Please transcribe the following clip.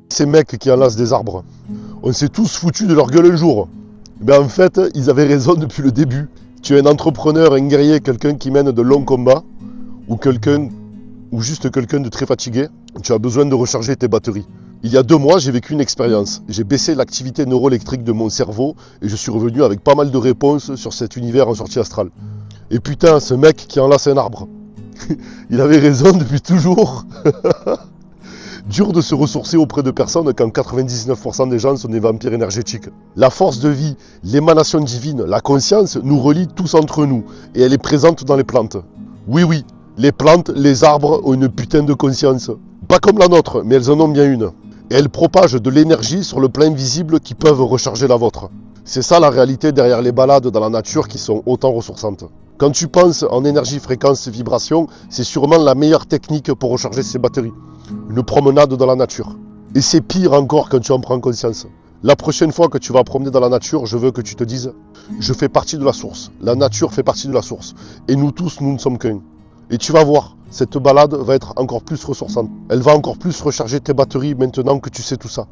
Ces mecs qui enlacent des arbres, on s'est tous foutus de leur gueule un jour. Mais en fait, ils avaient raison depuis le début. Tu es un entrepreneur, un guerrier, quelqu'un qui mène de longs combats, ou juste quelqu'un de très fatigué, tu as besoin de recharger tes batteries. Il y a 2 mois, j'ai vécu une expérience. J'ai baissé l'activité neuroélectrique de mon cerveau et je suis revenu avec pas mal de réponses sur cet univers en sortie astrale. Et putain, ce mec qui enlace un arbre, il avait raison depuis toujours. Dur de se ressourcer auprès de personnes quand 99% des gens sont des vampires énergétiques. La force de vie, l'émanation divine, la conscience nous relie tous entre nous et elle est présente dans les plantes. Oui, les plantes, les arbres ont une putain de conscience. Pas comme la nôtre, mais elles en ont bien une. Et elles propagent de l'énergie sur le plan visible qui peuvent recharger la vôtre. C'est ça la réalité derrière les balades dans la nature qui sont autant ressourçantes. Quand tu penses en énergie, fréquence, vibration, c'est sûrement la meilleure technique pour recharger ses batteries. Une promenade dans la nature. Et c'est pire encore quand tu en prends conscience. La prochaine fois que tu vas promener dans la nature, je veux que tu te dises « Je fais partie de la source. La nature fait partie de la source. Et nous tous, nous ne sommes qu'un. » Et tu vas voir, cette balade va être encore plus ressourçante. Elle va encore plus recharger tes batteries maintenant que tu sais tout ça.